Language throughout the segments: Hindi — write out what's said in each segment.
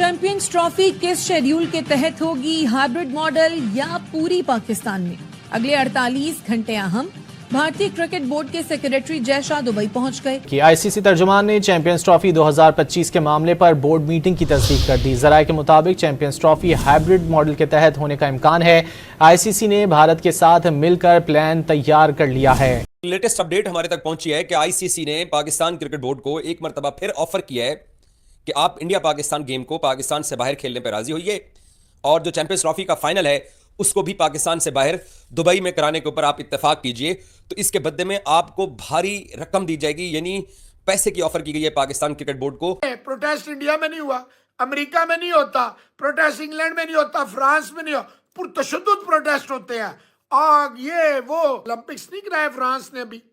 चैंपियंस ट्रॉफी किस शेड्यूल के तहत होगी, हाइब्रिड मॉडल या पूरी पाकिस्तान में? अगले 48 घंटे अहम। भारतीय क्रिकेट बोर्ड के सेक्रेटरी जय शाह दुबई पहुंच गए कि आईसीसी तर्जुमान ने चैंपियंस ट्रॉफी 2025 के मामले पर बोर्ड मीटिंग की तस्दीक कर दी। जराये के मुताबिक चैंपियंस ट्रॉफी हाइब्रिड मॉडल के तहत होने का इम्कान है। आईसीसी ने भारत के साथ मिलकर प्लान तैयार कर लिया है। लेटेस्ट अपडेट हमारे तक पहुंची है कि आईसीसी ने पाकिस्तान क्रिकेट बोर्ड को एक मरतबा फिर ऑफर किया है कि आप इंडिया पाकिस्तान गेम को पाकिस्तान से बाहर खेलने पर राजी होइए और जो चैंपियंस ट्रॉफी का फाइनल है उसको भी पाकिस्तान से बाहर दुबई में कराने के ऊपर आप इत्तेफाक कीजिए। तो इसके बदले में आपको भारी रकम दी जाएगी, यानी पैसे की ऑफर की गई है पाकिस्तान क्रिकेट बोर्ड को। प्रोटेस्ट इंडिया में नहीं हुआ, अमेरिका में नहीं होता, प्रोटेस्ट इंग्लैंड में नहीं होता, फ्रांस में नहीं होता, पुरतशद्दुद प्रोटेस्ट होते हैं। और ये वो ओलंपिक्स नहीं कराया फ्रांस ने, अभी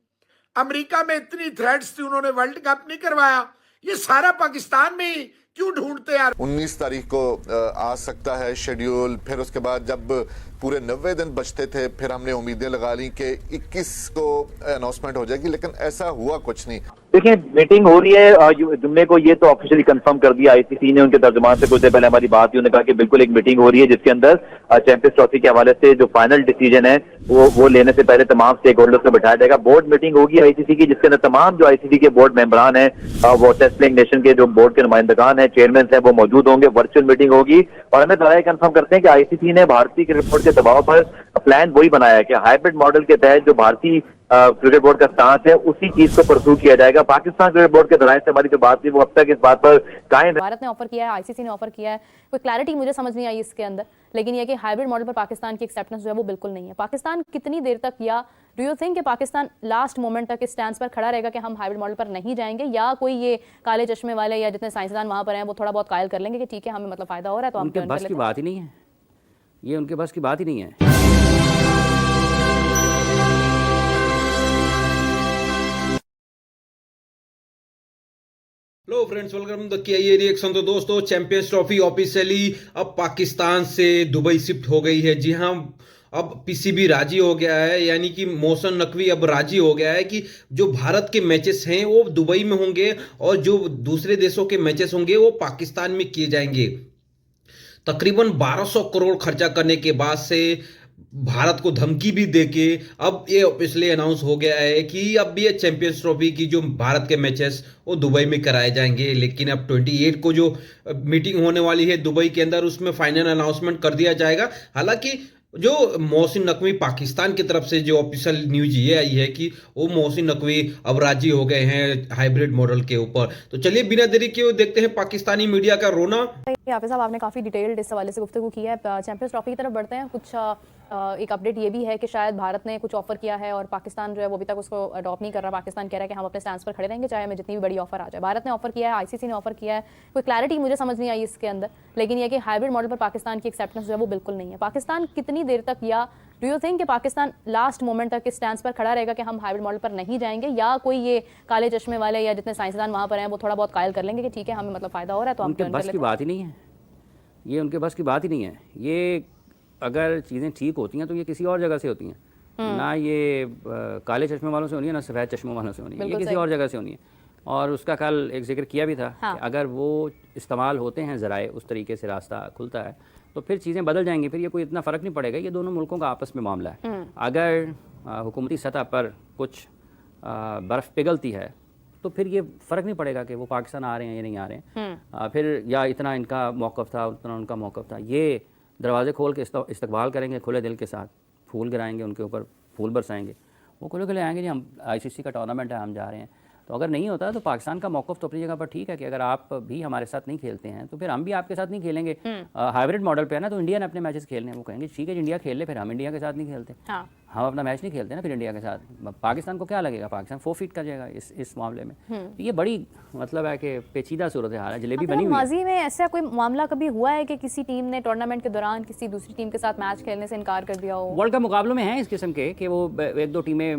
अमेरिका में इतनी थ्रेट्स थी, उन्होंने वर्ल्ड कप नहीं करवाया। ये सारा पाकिस्तान में ही क्यों ढूंढते हैं? 19 तारीख को आ सकता है शेड्यूल। फिर उसके बाद जब पूरे 90 दिन बचते थे फिर हमने उम्मीदें लगा ली कि 21 को अनाउंसमेंट हो जाएगी, लेकिन ऐसा हुआ कुछ नहीं। देखिए, मीटिंग हो रही है जुम्मे को, ये तो ऑफिशियली कंफर्म कर दिया आईसीसी ने। उनके तर्जुमान से कुछ देर पहले हमारी बात हुई, उन्होंने कहा कि बिल्कुल एक मीटिंग हो रही है जिसके अंदर चैंपियंस ट्रॉफी के हवाले से जो फाइनल डिसीजन है वो लेने से पहले तमाम स्टेक होल्डर्स को बिठाया जाएगा। बोर्ड मीटिंग होगी आईसीसी की, जिसके अंदर तमाम जो आईसीसी के बोर्ड मेंबरान हैं, वो टेस्ट प्लेइंग नेशन के जो बोर्ड के नुमाइंदगान हैं, चेयरमैन हैं, वो मौजूद होंगे। वर्चुअल मीटिंग होगी और हमें जरा कंफर्म करते हैं कि आईसीसी ने भारतीय क्रिकेट बोर्ड के दबाव पर प्लान वही बनाया है कि हाइब्रिड मॉडल के तहत जो भारतीय क्रिकेट बोर्ड का स्टांस है उसी चीज को परसू किया जाएगा। पाकिस्तान क्रिकेट बोर्ड के दराज से हमारी जो बात थी वो अब तक इस बात पर कायम है। भारत ने ऑफर किया है, आईसीसी ने ऑफर किया है, कोई क्लैरिटी मुझे समझ नहीं आई इसके अंदर, लेकिन यह कि हाइब्रिड मॉडल पर पाकिस्तान की एक्सेप्टेंस जो है वो बिल्कुल नहीं है। पाकिस्तान कितनी देर तक, या डू यू थिंक कि पाकिस्तान लास्ट मोमेंट तक इस स्टैंड पर खड़ा रहेगा कि हम हाइब्रिड मॉडल पर नहीं जाएंगे, या कोई ये काले चश्मे वाले या जितने साइंसदान वहां पर हैं वो थोड़ा बहुत कायल कर लेंगे कि ठीक है हमें मतलब फायदा हो रहा है तो हम उनके बस की बात ही नहीं है, ये उनके बस की बात ही नहीं है। Hello friends, welcome the KIA reaction. तो दोस्तों, चैंपियंस ट्रॉफी ऑफिशियली अब पाकिस्तान से दुबई शिफ्ट हो गई है। जी हाँ, अब पीसीबी राजी हो गया है, यानी कि मोहसिन नकवी अब राजी हो गया है कि जो भारत के मैचेस हैं वो दुबई में होंगे और जो दूसरे देशों के मैचेस होंगे वो पाकिस्तान में किए जाएंगे। तकरीबन 1200 करोड़ खर्चा करने के बाद से भारत को धमकी भी देके अब ये ऑफिशियली अनाउंस हो गया है कि अब ये चैंपियंस ट्रॉफी की जो भारत के मैचेस वो दुबई में कराए जाएंगे। लेकिन अब 28 को जो मीटिंग होने वाली है दुबई के अंदर, उसमें फाइनल अनाउंसमेंट कर दिया जाएगा। हालांकि जो मोहसिन नकवी पाकिस्तान की तरफ से जो ऑफिशियल न्यूज ये आई है कि वो मोहसिन नकवी अब राजी हो गए हैं हाइब्रिड मॉडल के ऊपर। तो चलिए बिना देरी किए देखते हैं पाकिस्तानी मीडिया का रोना। हाफिज साहब, आपने काफ़ी डिटेल्ड इस हवाले से गुफ्तगू की है। चैंपियंस ट्रॉफी की तरफ बढ़ते हैं। कुछ एक अपडेट ये भी है कि शायद भारत ने कुछ ऑफर किया है और पाकिस्तान जो है वो अभी तक उसको अडॉप्ट नहीं कर रहा। पाकिस्तान कह रहा है कि हम अपने स्टैंड पर खड़े रहेंगे चाहे हमें जितनी भी बड़ी ऑफर आ जाए। भारत ने ऑफर किया है, आईसीसी ने ऑफर किया है, कोई क्लैरिटी मुझे समझ नहीं आई इसके अंदर, लेकिन यह कि हाइब्रिड मॉडल पर पाकिस्तान की एक्सेप्टेंस जो है वो बिल्कुल नहीं है। पाकिस्तान कितनी देर तक, या डू यू थिंक कि पाकिस्तान लास्ट मोमेंट तक इस स्टैंड पर खड़ा रहेगा कि हम हाइब्रिड मॉडल पर नहीं जाएंगे, या कोई ये काले चश्मे वाले या जितने साइंसदान वहां पर हैं वो थोड़ा बहुत कायल कर लेंगे कि ठीक है हमें मतलब फायदा हो रहा है तो हम उनके बस की बात ही नहीं है, ये उनके बस की बात ही नहीं है। ये अगर चीज़ें ठीक होती हैं तो ये किसी और जगह से होती हैं, ना ये काले चश्मे वालों से होनी है, ना सफ़ेद चश्मों वालों से होनी है, ये किसी और जगह से होनी है। और उसका कल एक जिक्र किया भी था कि अगर वो इस्तेमाल होते हैं ज़राए, उस तरीके से रास्ता खुलता है तो फिर चीज़ें बदल जाएंगी। फिर ये कोई इतना फ़र्क नहीं पड़ेगा, ये दोनों मुल्कों का आपस में मामला है। अगर हुकूमती सतह पर कुछ बर्फ़ पिघलती है तो फिर ये फ़र्क नहीं पड़ेगा कि वो पाकिस्तान आ रहे हैं या नहीं आ रहे हैं। फिर या इतना इनका मौक़िफ़ था, उतना उनका मौक़िफ़ था। ये दरवाजे खोल के इस्तकबाल करेंगे खुले दिल के साथ, फूल गिराएंगे, उनके ऊपर फूल बरसाएंगे, वो खुले खुले आएंगे जी हम आईसीसी का टूर्नामेंट है, हम जा रहे हैं। तो अगर नहीं होता तो पाकिस्तान का मौक़िफ़ तो अपनी जगह पर ठीक है कि अगर आप भी हमारे साथ नहीं खेलते हैं तो फिर हम भी आपके साथ नहीं खेलेंगे। हाइब्रिड मॉडल पे है ना, तो इंडिया ने अपने मैचेस खेलने हैं, वो कहेंगे ठीक है इंडिया खेल ले, फिर हम इंडिया के साथ नहीं खेलते। हम अपना मैच नहीं खेलते ना फिर इंडिया के साथ। पाकिस्तान को क्या लगेगा, पाकिस्तान फोरफीट कर जाएगा इस मामले में। तो ये बड़ी मतलब है कि पेचीदा सूरत हाल है, जलेबी बनी हुई है। माजी में ऐसा कोई मामला कभी हुआ है कि किसी टीम ने टूर्नामेंट के दौरान किसी दूसरी टीम के साथ मैच खेलने से इनकार कर दिया हो? वर्ल्ड कप मुकाबलों में हैं इस किस्म के कि वो एक दो टीमें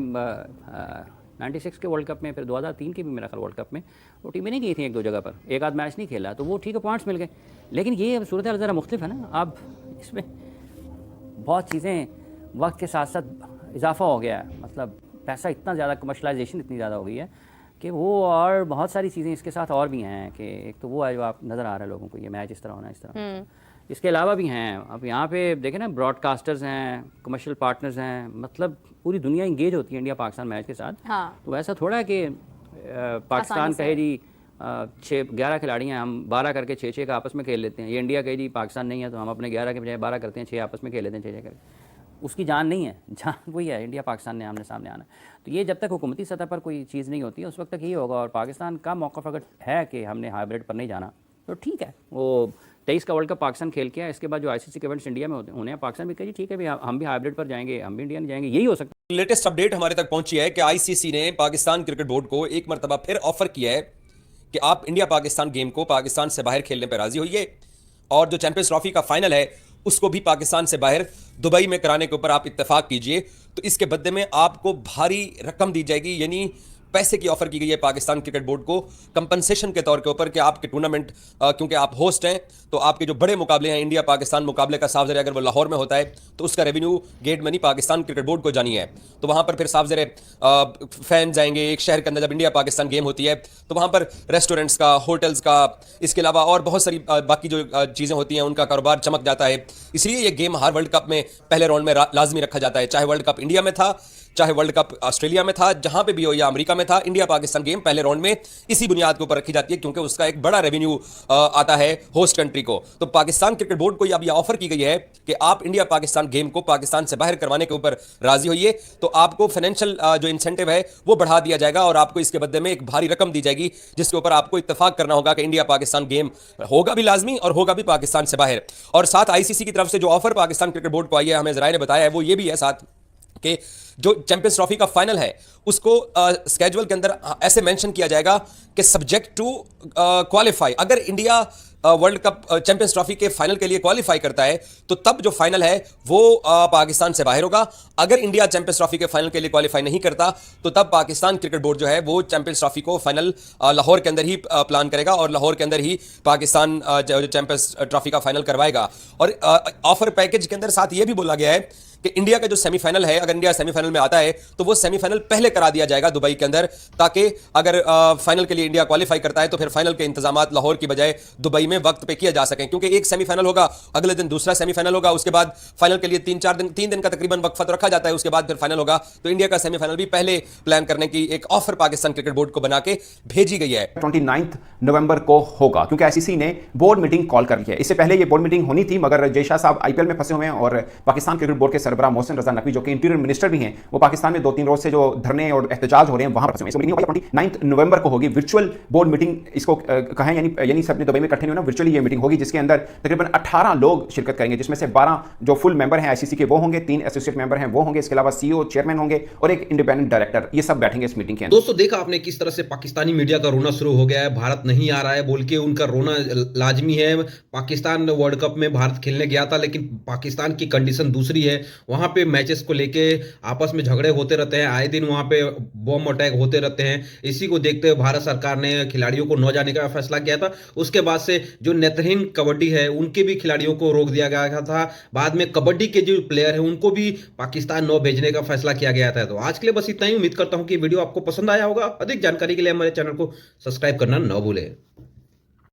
96 के वर्ल्ड कप में, फिर 2003 के भी मेरा ख्याल वर्ल्ड कप में वो टीमें नहीं गई थी एक दो जगह पर, एक आध मैच नहीं खेला तो वो ठीक है पॉइंट्स मिल गए। लेकिन ये सूरत हाल ज़रा मुख्तलिफ है ना, अब इसमें बहुत चीज़ें वक्त के साथ साथ इजाफा हो गया है। मतलब पैसा इतना ज़्यादा, कमर्शलाइजेशन इतनी ज़्यादा हो गई है कि वो और बहुत सारी चीज़ें इसके साथ और भी हैं कि एक तो वो है जो आप नज़र आ रहा है लोगों को, ये मैच इस तरह होना इस तरह, इसके अलावा भी हैं। अब यहाँ पे देखें ना, ब्रॉडकास्टर्स हैं, कमर्शियल पार्टनर्स हैं, मतलब पूरी दुनिया इंगेज होती है इंडिया पाकिस्तान मैच के साथ। हाँ। तो ऐसा थोड़ा है कि पाकिस्तान कहे जी 11 खिलाड़ी हैं, हम 12 करके 6-6 का आपस में खेल लेते हैं, ये इंडिया कहे जी पाकिस्तान नहीं है तो हम अपने 11 के बजाय 12 करते हैं, 6 आपस में खेल लेते हैं 6-6 करके। उसकी जान नहीं है, जान वही है इंडिया पाकिस्तान ने आमने सामने आना। तो ये जब तक हुकूमती सतह पर कोई चीज़ नहीं होती है उस वक्त तक ये होगा। और पाकिस्तान का मौक़िफ़ अगर है कि हमने हाइब्रिड पर नहीं जाना तो ठीक है, वो 23 का वर्ल्ड कप पाकिस्तान खेल के, इसके बाद जो ICC के इवेंट्स इंडिया में होने हैं, पाकिस्तान भी कहे ठीक है भाई हम भी हाइब्रिड पर जाएंगे, हम भी इंडिया नहीं जाएंगे, यही हो सकता है। लेटेस्ट अपडेट हमारे तक पहुंची है कि ICC ने पाकिस्तान क्रिकेट बोर्ड को एक मरतबा फिर ऑफर किया है कि आप इंडिया पाकिस्तान गेम को पाकिस्तान से बाहर खेलने पर राजी होइए, और जो चैंपियंस ट्रॉफी का फाइनल है उसको भी पाकिस्तान से बाहर दुबई में कराने के ऊपर आप इत्तेफाक कीजिए। तो इसके बदले में आपको भारी रकम दी जाएगी, यानी पैसे की ऑफर की गई है पाकिस्तान क्रिकेट बोर्ड को कंपनसेशन के तौर के ऊपर कि आपके टूर्नामेंट, क्योंकि आप होस्ट हैं तो आपके जो बड़े मुकाबले हैं इंडिया पाकिस्तान मुकाबले का साफ ज़रे अगर वो लाहौर में होता है तो उसका revenue get money Pakistan cricket board को जानी है। तो वहाँ पर फिर साफ ज़रे फैन जाएंगे एक शहर के अंदर, जब इंडिया पाकिस्तान गेम होती है तो वहाँ पर रेस्टोरेंट्स का, होटल्स का, इसके अलावा और बहुत सारी बाकी जो चीज़ें होती हैं उनका कारोबार चमक जाता है। इसलिए ये गेम हर वर्ल्ड कप में पहले राउंड में लाजमी रखा जाता है, चाहे वर्ल्ड कप इंडिया में था, चाहे वर्ल्ड कप ऑस्ट्रेलिया में था, जहां पे भी हो या अमेरिका में था, इंडिया पाकिस्तान गेम पहले राउंड में इसी बुनियाद के ऊपर रखी जाती है क्योंकि उसका एक बड़ा रेवेन्यू आता है होस्ट कंट्री को। तो पाकिस्तान क्रिकेट बोर्ड को अब यह ऑफर की गई है कि आप इंडिया पाकिस्तान गेम को पाकिस्तान से बाहर करवाने के ऊपर राजी होइए, तो आपको फाइनेंशियल जो इंसेंटिव है वो बढ़ा दिया जाएगा और आपको इसके बदले में एक भारी रकम दी जाएगी जिसके ऊपर आपको इत्तेफाक करना होगा कि इंडिया पाकिस्तान गेम होगा भी लाजमी और होगा भी पाकिस्तान से बाहर। और साथ ICC की तरफ से जो ऑफर पाकिस्तान क्रिकेट बोर्ड को आई है, हमें जराए ने बताया है, वो ये भी है साथ कि जो चैंपियंस ट्रॉफी का फाइनल है उसको स्केड्यूल के अंदर ऐसे मेंशन किया जाएगा कि सब्जेक्ट टू क्वालिफाई, अगर India world cup champions trophy के फाइनल के लिए क्वालिफाई करता है तो तब जो फाइनल है वो पाकिस्तान से बाहर होगा। अगर इंडिया चैंपियंस ट्रॉफी के फाइनल के लिए क्वालिफाई नहीं करता तो तब पाकिस्तान क्रिकेट बोर्ड जो है वो चैंपियंस ट्रॉफी को फाइनल लाहौर के अंदर ही प्लान करेगा और लाहौर के अंदर ही पाकिस्तान जो चैंपियंस ट्रॉफी का फाइनल करवाएगा। और ऑफर पैकेज के अंदर साथ ये भी बोला गया है कि इंडिया का जो सेमीफाइनल है, अगर इंडिया सेमीफाइनल में आता है तो वो सेमीफाइनल पहले करा दिया जाएगा दुबई के अंदर, ताकि अगर फाइनल के लिए इंडिया क्वालिफाई करता है तो फिर फाइनल के इंतजामात लाहौर की बजाय दुबई में वक्त पे किया जा सकें, क्योंकि एक सेमीफाइनल होगा, अगले दिन दूसरा सेमीफाइनल होगा, उसके बाद फाइनल के लिए 3 दिन का तकरीबन वक्फा तो रखा जाता है, उसके बाद फिर फाइनल होगा। तो इंडिया का सेमीफाइनल भी पहले प्लान करने की एक ऑफर पाकिस्तान क्रिकेट बोर्ड को बना के भेजी गई है। 29 नवंबर को होगा क्योंकि ICC ने बोर्ड मीटिंग कॉल कर ली है। इससे पहले ये बोर्ड मीटिंग होनी थी मगर जय शाह साहब IPL में फंसे हुए हैं और पाकिस्तान क्रिकेट बोर्ड के सरबराह मोहसिन रजा नकवी जो कि इंटीरियर मिनिस्टर भी हैं वो पाकिस्तान में 2-3 रोज से जो धरने और एहतजाज हो रहे हैं वहां पर फंसे हुए हैं। 29 नवंबर को होगी वर्चुअल बोर्ड मीटिंग, इसको कहें यानी सबने दुबई में इकट्ठे नहीं होना, वर्चुअली ये मीटिंग होगी जिसके अंदर तकरीबन 18 लोग शिरकत करेंगे, जिसमें से 12 जो फुल मेंबर हैं ICC के वो होंगे, 3 एसोसिएट मेंबर हैं वो होंगे, इसके अलावा CEO चेयरमैन होंगे और एक इंडिपेंडेंट डायरेक्टर, ये सब बैठेंगे इस मीटिंग के अंदर। दोस्तों देखा आपने किस तरह से पाकिस्तानी मीडिया का रोना शुरू हो गया है, भारत नहीं आ रहा है बोल के उनका रोना लाजमी है। पाकिस्तान वर्ल्ड कप में भारत खेलने गया था लेकिन पाकिस्तान की कंडीशन दूसरी है, वहां पे मैचेस को लेके आपस में झगड़े होते रहते हैं, आए दिन वहां पे बॉम्ब अटैक होते रहते हैं। इसी को देखते हुए भारत सरकार ने खिलाड़ियों को न जाने का फैसला किया था। उसके बाद से जो नेत्रहीन कबड्डी है उनके भी खिलाड़ियों को रोक दिया गया था। बाद में कबड्डी के जो प्लेयर है उनको भी पाकिस्तान न भेजने का फैसला किया गया था। तो आज के लिए बस इतना ही। उम्मीद करता हूं कि वीडियो आपको पसंद आया होगा। अधिक जानकारी के लिए हमारे चैनल को सब्सक्राइब करना न भूलें।